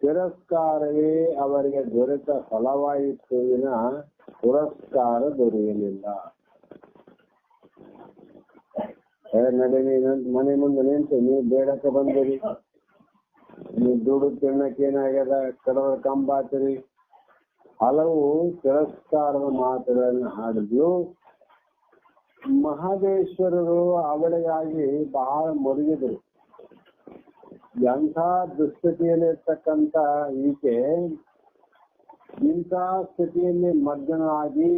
ತಿರಸ್ಕಾರವೇ ಅವರಿಗೆ ದೊರೆತ ಫಲವಾಯಿತು ವಿನ ಪುರಸ್ಕಾರ ದೊರೆಯಲಿಲ್ಲ. ನಡೆ ಮನೆ ಮುಂದೆ ನಿಂತು ನೀವು ಬೇಡಕ್ಕೆ ಬಂದಿರಿ, ನೀವು ದುಡ್ಡು ತಿನ್ನಕ್ಕೆ ಏನಾಗ್ಯದ, ಕಡದ ಕಂಬಾತಿರಿ, ಹಲವು ತಿರಸ್ಕಾರದ ಮಾತುಗಳನ್ನು ಹಾಡಿದ್ಲು. ಮಹದೇಶ್ವರರು ಅವಳಿಗಾಗಿ ಬಹಳ ಮುರುಗಿದ್ರು. ಎಂಥ ದುಸ್ಥಿತಿಯಲ್ಲಿರ್ತಕ್ಕಂಥ ಈಕೆ ಇಂಥ ಸ್ಥಿತಿಯಲ್ಲಿ ಮಗ್ನಾಗಿ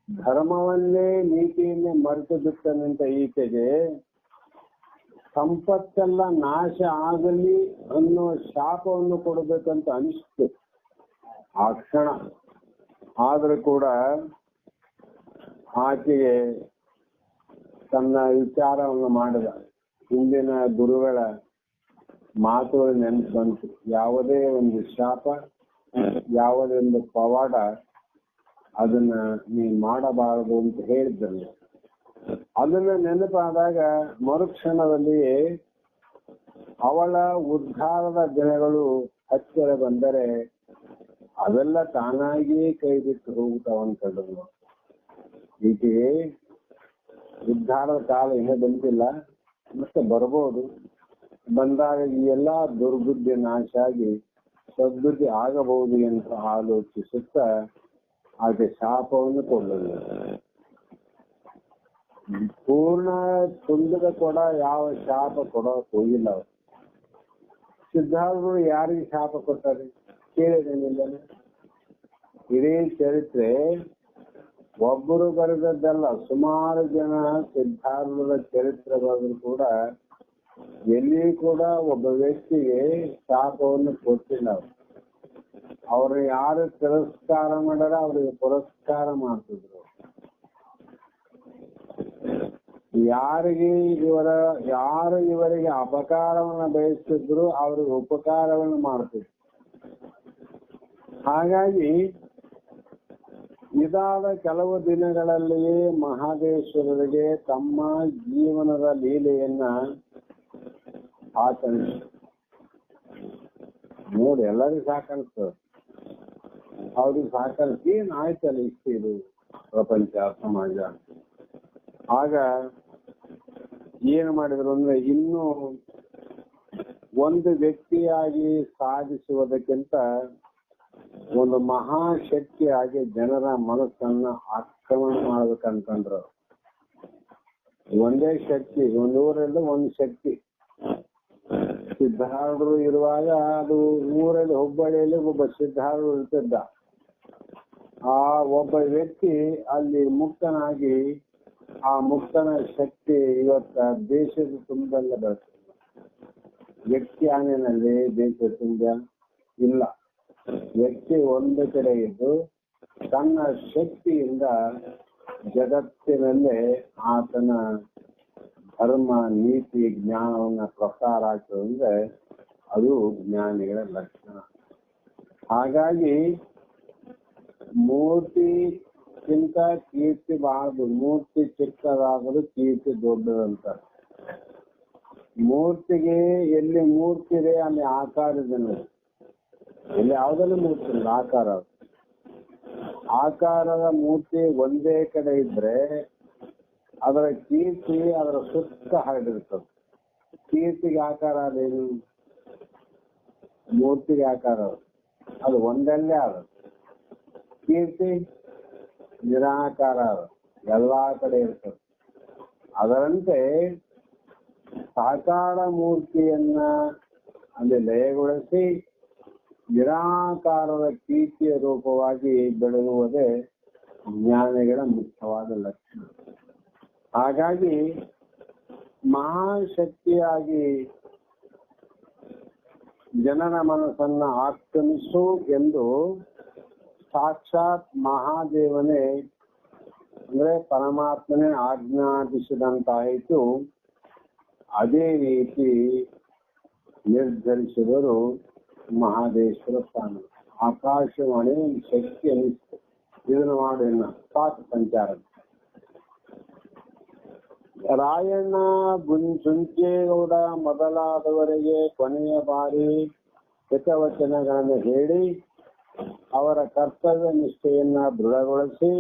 ಧರ್ಮವನ್ನೇ ನೀತಿಯನ್ನೇ ಮರೆತು ಬಿಟ್ಟ ನಿಂತ ಈಕೆಗೆ ಸಂಪತ್ತೆಲ್ಲ ನಾಶ ಆಗಲಿ ಅನ್ನೋ ಶಾಪವನ್ನು ಕೊಡಬೇಕಂತ ಅನಿಸ್ತು ಆ ಕ್ಷಣ. ಆದ್ರೂ ಕೂಡ ಆಕೆಗೆ ತನ್ನ ವಿಚಾರವನ್ನು ಮಾಡಿದ. ಹಿಂದಿನ ಗುರುಗಳ ಮಾತುಗಳು ನೆನಪು ಬಂತು. ಯಾವುದೇ ಒಂದು ಶಾಪ, ಯಾವುದೇ ಒಂದು ಪವಾಡ ಅದನ್ನ ನೀ ಮಾಡಬಾರದು ಅಂತ ಹೇಳಿದ್ರಲ್ಲ. ಅದನ್ನ ನೆನಪಾದಾಗ ಮರುಕ್ಷಣದಲ್ಲಿಯೇ ಅವಳ ಉದ್ಧಾರದ ದಿನಗಳು ಹತ್ತಿರ ಬಂದರೆ ಅವೆಲ್ಲ ತಾನಾಗಿಯೇ ಕೈ ಬಿಟ್ಟು ಹೋಗ್ತಾವಂತಂದ್ರು. ಈಕೆ ಉದ್ಧಾರದ ಕಾಲ ಇನ್ನೂ ಬಂದಿಲ್ಲ, ಮತ್ತೆ ಬರ್ಬೋದು. ಬಂದಾಗ ಈ ಎಲ್ಲಾ ದುರ್ಬುದ್ಧಿ ನಾಶ ಆಗಿ ಸದ್ಬುದ್ಧಿ ಆಗಬಹುದು ಅಂತ ಆಲೋಚಿಸುತ್ತಾ ಆಕೆ ಶಾಪವನ್ನು ಕೊಡಲಿಲ್ಲ. ಪೂರ್ಣ ತುಂಬಿದ ಕೊಡ ಯಾವ ಶಾಪ ಕೊಡೋಕ್ ಹೋಗಿಲ್ಲ ಅವರು. ಸಿದ್ಧಾರ್ಥರು ಯಾರಿಗೆ ಶಾಪ ಕೊಟ್ಟಾರೆ ಕೇಳಿದೇನಿಲ್ಲ. ಇಡೀ ಚರಿತ್ರೆ ಒಬ್ಬರು ಬರೆದದ್ದಲ್ಲ, ಸುಮಾರು ಜನ ಸಿದ್ಧಾರ್ಥರ ಚರಿತ್ರೆ ಬರೆದ್ರು ಕೂಡ ಎಲ್ಲಿ ಕೂಡ ಒಬ್ಬ ವ್ಯಕ್ತಿಗೆ ಶಾಪವನ್ನು ಕೊಟ್ಟಿಲ್ಲ. ಅವ್ರು ಯಾರು ತಿರಸ್ಕಾರ ಮಾಡ್ಯಾರ ಅವ್ರಿಗೆ ಪುರಸ್ಕಾರ ಮಾಡ್ತಿದ್ರು. ಯಾರು ಇವರಿಗೆ ಅಪಕಾರವನ್ನ ಬಯಸ್ತಿದ್ರು ಅವ್ರಿಗೆ ಉಪಕಾರವನ್ನು ಮಾಡ್ತಿದ್ರು. ಹಾಗಾಗಿ ಇದಾದ ಕೆಲವು ದಿನಗಳಲ್ಲಿಯೇ ಮಹದೇಶ್ವರರಿಗೆ ತಮ್ಮ ಜೀವನದ ಲೀಲೆಯನ್ನ ಆಚರಿಸ ನೋಡಿ. ಎಲ್ಲರಿಗೂ ಸಾಕನ್ಸ್ತದ, ಅವ್ರಿಗೆ ಸಾಕನ್ಸ್ ಏನ್ ಆಯ್ತಲ್ಲ ಇಷ್ಟ ಇದು ಪ್ರಪಂಚ ಸಮಾಜ. ಆಗ ಏನ್ ಮಾಡಿದ್ರು ಅಂದ್ರೆ, ಇನ್ನೂ ಒಂದು ವ್ಯಕ್ತಿಯಾಗಿ ಸಾಧಿಸುವುದಕ್ಕಿಂತ ಒಂದು ಮಹಾಶಕ್ತಿಯಾಗಿ ಜನರ ಮನಸ್ಸನ್ನ ಆಕ್ರಮಣ ಮಾಡ್ಬೇಕಂತಂದ್ರು. ಒಂದೇ ಶಕ್ತಿ, ಒಂದೂರಲ್ಲಿ ಒಂದು ಶಕ್ತಿ. ಸಿದ್ಧಾರ್ಥರು ಇರುವಾಗ ಅದು ಊರಲ್ಲಿ ಹುಬ್ಬಳ್ಳಿಯಲ್ಲಿ ಒಬ್ಬ ಸಿದ್ಧಾರ್ಥರು ಇರ್ತಿದ್ದ. ಆ ಒಬ್ಬ ವ್ಯಕ್ತಿ ಅಲ್ಲಿ ಮುಕ್ತನಾಗಿ ಆ ಮುಕ್ತನ ಶಕ್ತಿ ಇವತ್ತ ದೇಶದ ತುಂಬೆಲ್ಲ ಬರ್ತದೆ. ವ್ಯಕ್ತಿ ಆನೆಯಲ್ಲಿ ದೇಶದ ತುಂಬ ಇಲ್ಲ. ವ್ಯಕ್ತಿ ಒಂದು ಕಡೆ ಇದ್ದು ತನ್ನ ಶಕ್ತಿಯಿಂದ ಜಗತ್ತಿನಲ್ಲೇ ಆತನ ಧರ್ಮ ನೀತಿ ಜ್ಞಾನವನ್ನ ಪ್ರಸಾರ ಆಗ್ತದಂದ್ರೆ ಅದು ಜ್ಞಾನಿಗಳ ಲಕ್ಷಣ. ಹಾಗಾಗಿ ಮೂರ್ತಿಗಿಂತ ಕೀರ್ತಿ ಬಾರದು. ಮೂರ್ತಿ ಚಿಕ್ಕದಾದರೂ ಕೀರ್ತಿ ದೊಡ್ಡದಂತ. ಮೂರ್ತಿಗೆ ಎಲ್ಲಿ ಮೂರ್ತಿ ಇದೆ ಅಲ್ಲಿ ಆಕಾರ ಇದೆ. ಇಲ್ಲಿ ಯಾವುದನ್ನು ಮೂರ್ತಿ ಇಲ್ಲ, ಆಕಾರ. ಆಕಾರದ ಮೂರ್ತಿ ಒಂದೇ ಕಡೆ ಇದ್ರೆ ಅದರ ಕೀರ್ತಿ ಅದರ ಸುತ್ತ ಹರಡಿರ್ತದೆ. ಕೀರ್ತಿಗೆ ಆಕಾರ ಅದೇನು, ಮೂರ್ತಿಗೆ ಆಕಾರ ಅದು ಒಂದಲ್ಲೇ ಅದ. ಕೀರ್ತಿ ನಿರಾಕಾರ ಅದ, ಎಲ್ಲಾ ಕಡೆ ಇರ್ತದೆ. ಅದರಂತೆ ಸಾಕಾರ ಮೂರ್ತಿಯನ್ನ ಅಲ್ಲಿ ಲಯಗೊಳಿಸಿ ನಿರಾಕಾರದ ಕೀರ್ತಿಯ ರೂಪವಾಗಿ ಬೆಳಗುವುದೇ ಜ್ಞಾನಿಗಳ ಮುಖ್ಯವಾದ ಲಕ್ಷಣ. ಹಾಗಾಗಿ ಮಹಾಶಕ್ತಿಯಾಗಿ ಜನರ ಮನಸ್ಸನ್ನ ಆಕ್ರಮಿಸು ಎಂದು ಸಾಕ್ಷಾತ್ ಮಹಾದೇವನೇ ಅಂದ್ರೆ ಪರಮಾತ್ಮನೇ ಆಜ್ಞಾಪಿಸಿದಂತಾಯಿತು. ಅದೇ ರೀತಿ ನಿರ್ಧರಿಸಿದರು ಮಹಾದೇಶ್ವರ ಸ್ವಾಮಿ. ಆಕಾಶವಾಣಿ ಶಕ್ತಿ ಅನಿಸ್ತು, ಇದನ್ನು ಮಾಡಿ ಸಾಕು ಸಂಚಾರ. ರಾಯಣ್ಣ, ಚುಂಚೇಗೌಡ ಮೊದಲಾದವರಿಗೆ ಕೊನೆಯ ಬಾರಿ ಹಿತವಚನಗಳನ್ನು ಹೇಳಿ ಅವರ ಕರ್ತವ್ಯ ನಿಷ್ಠೆಯನ್ನ ದೃಢಗೊಳಿಸಿ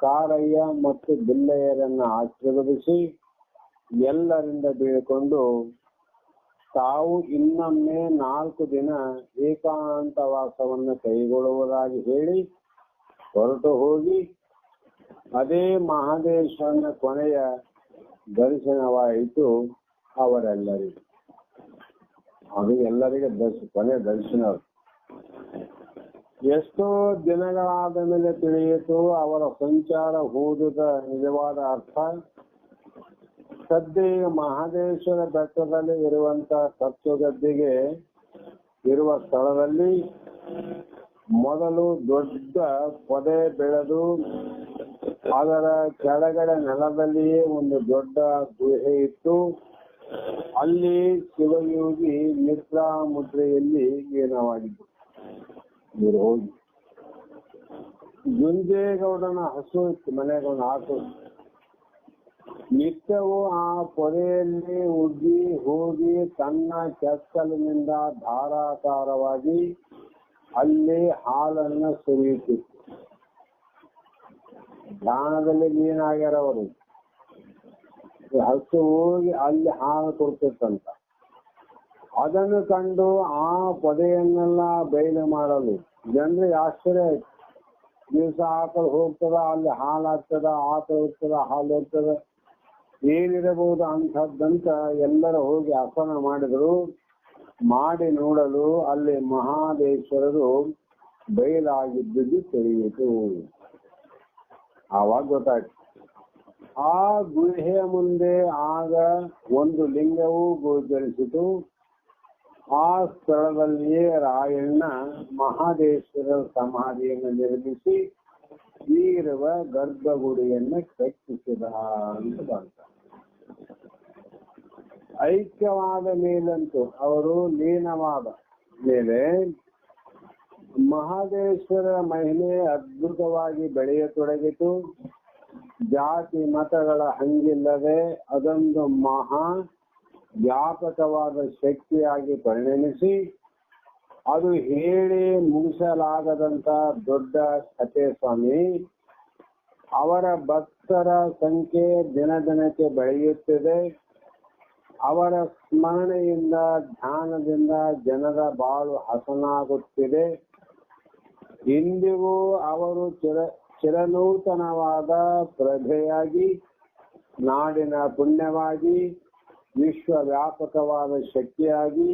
ಕಾರಯ್ಯ ಮತ್ತು ಬಿಲ್ಲಯ್ಯರನ್ನ ಆಶೀರ್ವದಿಸಿ ಎಲ್ಲರಿಂದ ಬೀಳ್ಕೊಂಡು ತಾವು ಇನ್ನೊಮ್ಮೆ 4 ದಿನ ಏಕಾಂತವಾಸವನ್ನು ಕೈಗೊಳ್ಳುವುದಾಗಿ ಹೇಳಿ ಹೊರಟು ಹೋಗಿ ಅದೇ ಮಹಾದೇಶ್ವರನ ಕೊನೆಯ ದರ್ಶನವಾಯಿತು ಅವರೆಲ್ಲರಿಗೂ. ಅದು ಎಲ್ಲರಿಗೆ ಕೊನೆಯ ದರ್ಶನ. ಎಷ್ಟೋ ದಿನಗಳಾದ ಮೇಲೆ ತಿಳಿಯಿತು ಅವರ ಸಂಚಾರ ಹೂದುದ ನಿಜವಾದ ಅರ್ಥ. ಸದ್ಯ ಮಹಾದೇಶ್ವರ ಬೆಟ್ಟದಲ್ಲಿ ಇರುವಂತ ಕಚ್ಚುಗದ್ದಿಗೆ ಇರುವ ಸ್ಥಳದಲ್ಲಿ ಮೊದಲು ದೊಡ್ಡ ಪೊದೆ ಬೆಳೆದು ಅದರ ಕೆಳಗಡೆ ನೆಲದಲ್ಲಿಯೇ ಒಂದು ದೊಡ್ಡ ಗುಹೆ ಇತ್ತು. ಅಲ್ಲಿ ಶಿವಯೋಗಿ ನಿದ್ರಾ ಮುದ್ರೆಯಲ್ಲಿ ಲೀನವಾಗಿದ್ದು. ಇವರು ಹೋಗಿ ಜುಂಜೇಗೌಡನ ಹಸು ಇತ್ತು, ಮನೆಗೆ ಒಂದು ಆಟು. ನಿತ್ಯವೂ ಆ ಪೊದೆಯಲ್ಲಿ ಉಗ್ಗಿ ಹೋಗಿ ತನ್ನ ಕೆತ್ತಲಿನಿಂದ ಧಾರಾಕಾರವಾಗಿ ಅಲ್ಲಿ ಹಾಲನ್ನ ಸುರಿಯುತ್ತಿತ್ತು. ಧ್ಯಾನದಲ್ಲಿ ಲೀನಾಗ್ಯಾರ ಅವರು. ಹಸು ಹೋಗಿ ಅಲ್ಲಿ ಹಾಲು ಕೊಡ್ತಿತ್ತಂತ. ಅದನ್ನು ಕಂಡು ಆ ಪೊದೆಯನ್ನೆಲ್ಲ ಬಯಲು ಮಾಡಲು ಜನರಿಗೆ ಆಶ್ಚರ್ಯ ಆಯ್ತು. ದಿವಸ ಆಕಳು ಹೋಗ್ತದ, ಅಲ್ಲಿ ಹಾಲು ಆಗ್ತದ, ಆಕಳು ಹೋಗ್ತದ, ಹಾಲು ಹೋಗ್ತದ, ಏನಿರಬಹುದು ಅಂಥದ್ದಂತ ಎಲ್ಲರೂ ಹೋಗಿ ಆಸನ ಮಾಡಿದ್ರು. ಮಾಡಿ ನೋಡಲು ಅಲ್ಲಿ ಮಹಾದೇಶ್ವರರು ಬಯಲಾಗಿದ್ದುದು ತಿಳಿಯಿತು. ಆವಾಗ ಗೊತ್ತಾಯ್ತು. ಆ ಗುಹೆಯ ಮುಂದೆ ಆಗ ಒಂದು ಲಿಂಗವೂ ಗೋಚರಿಸಿತು. ಆ ಸ್ಥಳದಲ್ಲಿಯೇ ರಾಯಣ್ಣ ಮಹಾದೇಶ್ವರ ಸಮಾಧಿಯನ್ನು ನಿರ್ಮಿಸಿ ಈಗಿರುವ ಗರ್ಭಗುಡಿಯನ್ನು ಕಟ್ಟಿಸಿದ ಅಂತ ಬಂತ. ಐಕ್ಯವಾದ ಮೇಲಂತೂ ಅವರು ಲೀನವಾದ ಮೇಲೆ ಮಹಾದೇಶ್ವರ ಮಹಿಮೆ ಅದ್ಭುತವಾಗಿ ಬೆಳೆಯತೊಡಗಿತು. ಜಾತಿ ಮತಗಳ ಹಂಗಿಲ್ಲದೆ ಅದೊಂದು ಮಹಾ ವ್ಯಾಪಕವಾದ ಶಕ್ತಿಯಾಗಿ ಪರಿಣಮಿಸಿ ಅದು ಹೇಳಿ ಮುಗಿಸಲಾಗದಂತ ದೊಡ್ಡ ಕಥೆ ಸ್ವಾಮಿ. ಅವರ ಭಕ್ತರ ಸಂಖ್ಯೆ ದಿನ ದಿನಕ್ಕೆ ಬೆಳೆಯುತ್ತಿದೆ. ಅವರ ಸ್ಮರಣೆಯಿಂದ ಧ್ಯಾನದಿಂದ ಜನರ ಬಾಳು ಹಸನಾಗುತ್ತಿದೆ. ಇಂದಿಗೂ ಅವರು ಚಿರನೂತನವಾದ ಪ್ರಭೆಯಾಗಿ ನಾಡಿನ ಪುಣ್ಯವಾಗಿ ವಿಶ್ವವ್ಯಾಪಕವಾದ ಶಕ್ತಿಯಾಗಿ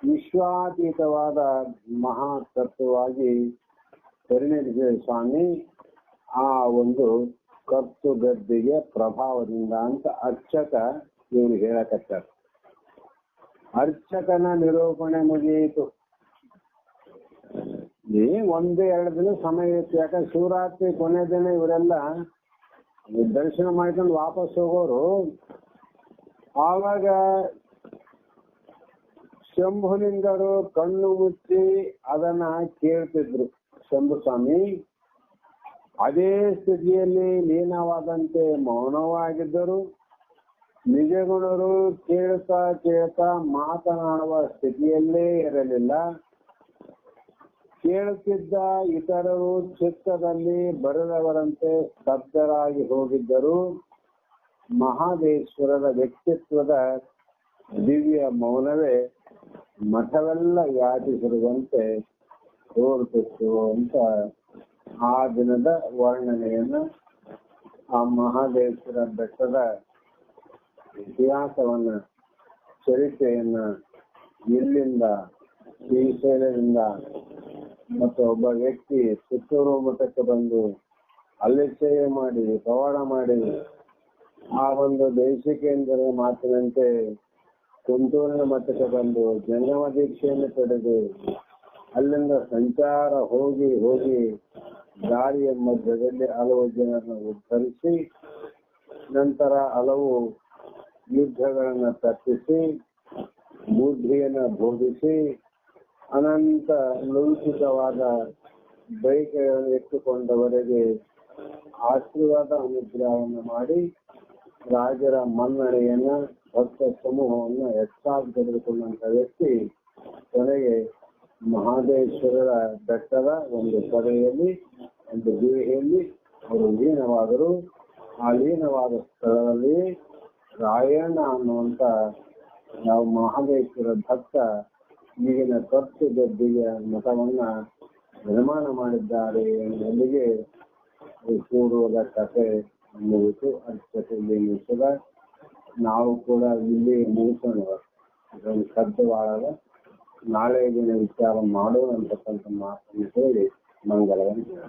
ವಿಶ್ವಾತೀತವಾದ ಮಹಾತತ್ವವಾಗಿ ಪರಿಣಮಿಸಿದ ಸ್ವಾಮಿ. ಆ ಒಂದು ಕತ್ತು ಗದ್ದಿಗೆ ಪ್ರಭಾವದಿಂದ ಅಂತ ಅರ್ಚಕ ಇವರು ಹೇಳಕತ್ತಾರ. ಅರ್ಚಕನ ನಿರೂಪಣೆ ಮುಗಿಯಿತು. ಒಂದೇ 2 ದಿನ ಸಮಯ ಇತ್ತು. ಯಾಕಂದ್ರೆ ಶಿವರಾತ್ರಿ ಕೊನೆ ದಿನ ಇವರೆಲ್ಲ ದರ್ಶನ ಮಾಡ್ಕೊಂಡು ವಾಪಸ್ ಹೋಗೋರು. ಆವಾಗ ಶಂಭುಲಿಂಗರು ಕಣ್ಣು ಮುಚ್ಚಿ ಅದನ್ನ ಕೇಳ್ತಿದ್ರು ಶಂಭು ಸ್ವಾಮಿ. ಅದೇ ಸ್ಥಿತಿಯಲ್ಲಿ ಲೀನವಾದಂತೆ ಮೌನವಾಗಿದ್ದರು. ನಿಜಗುಣರು ಕೇಳ್ತಾ ಕೇಳ್ತಾ ಮಾತನಾಡುವ ಸ್ಥಿತಿಯಲ್ಲೇ ಇರಲಿಲ್ಲ. ಕೇಳುತ್ತಿದ್ದ ಇತರರು ಚಿತ್ತದಲ್ಲಿ ಬರೆದವರಂತೆ ಸ್ತಬ್ಧರಾಗಿ ಹೋಗಿದ್ದರು. ಮಹಾದೇಶ್ವರರ ವ್ಯಕ್ತಿತ್ವದ ದಿವ್ಯ ಮೌನವೇ ಮಠವೆಲ್ಲ ಯಾಚಿಸಿರುವಂತೆ ತೋರುತ್ತಿತ್ತು ಅಂತ ಆ ದಿನದ ವರ್ಣನೆಯನ್ನು ಆ ಮಹಾದೇಶ್ವರ ಬೆಟ್ಟದ ಇತಿಹಾಸವನ್ನ, ಚರಿತ್ರೆಯನ್ನ, ಇಲ್ಲಿಂದ ಶ್ರೀಶೈಲದಿಂದ ಮತ್ತು ಒಬ್ಬ ವ್ಯಕ್ತಿ ಸುತ್ತೂರು ಮಠಕ್ಕೆ ಬಂದು ಅಲ್ಲಿ ಸೇವೆ ಮಾಡಿ ಪವಾಡ ಮಾಡಿ ಆ ಒಂದು ದೇಶಿಕೇಂದ್ರ ಮಾತಿನಂತೆ ಕುಂತೂರಿನ ಮಠಕ್ಕೆ ಬಂದು ಜಂಗಮ ದೀಕ್ಷೆಯನ್ನು ಪಡೆದು ಅಲ್ಲಿಂದ ಸಂಚಾರ ಹೋಗಿ ಹೋಗಿ ದಾರಿಯ ಮಧ್ಯದಲ್ಲಿ ಹಲವು ಜನರನ್ನು ಉದ್ಧರಿಸಿ ನಂತರ ಹಲವು ಯುದ್ಧಗಳನ್ನು ತಪ್ಪಿಸಿ ಬುದ್ಧಿಯನ್ನು ಬೋಧಿಸಿ ಅನಂತ ಲೌಕಿಕವಾದ ಬೈಕೆಗಳನ್ನು ಇಟ್ಟುಕೊಂಡವರೆಗೆ ಆಶೀರ್ವಾದ ಅನುಗ್ರಹವನ್ನು ಮಾಡಿ ರಾಜರ ಮನ್ನಣೆಯನ್ನ ಭಕ್ತ ಸಮೂಹವನ್ನು ಹೆಚ್ಚಾಗಿ ತೆಗೆದುಕೊಂಡಂತ ವ್ಯಕ್ತಿ ಕೊನೆಗೆ ಮಹಾದೇಶ್ವರರ ಬೆಟ್ಟದ ಒಂದು ಪಡೆಯಲ್ಲಿ ಒಂದು ಗುಹೆಯಲ್ಲಿ ಅವರು ಲೀನವಾದರು. ಆ ಲೀನವಾದ ಸ್ಥಳದಲ್ಲಿ ರಾಯಣ್ಣ ಅನ್ನುವಂತ ನಾವು ಮಹಾದೇಶ್ವರ ಭಕ್ತ ಈಗಿನ ಕತ್ತು ಗದ್ದಿಗೆ ಮಠವನ್ನ ನಿರ್ಮಾಣ ಮಾಡಿದ್ದಾರೆ ಎನ್ನುವುದಕ್ಕೆ ಪೂರ್ವದ ಕಥೆ ಮುಗಿತು. ಅಷ್ಟೇ ಮುಗಿಸದ ನಾವು ಕೂಡ ಇಲ್ಲಿ ಮುಗಿಸೋಣ. ಇದೊಂದು ಶಬ್ದವಾದ ನಾಳೆ ದಿನ ವಿಚಾರ ಮಾಡೋಣ ಅಂತಕ್ಕಂಥ ಮಾತನ್ನು ಹೇಳಿ ಮಂಗಲವನ್ನು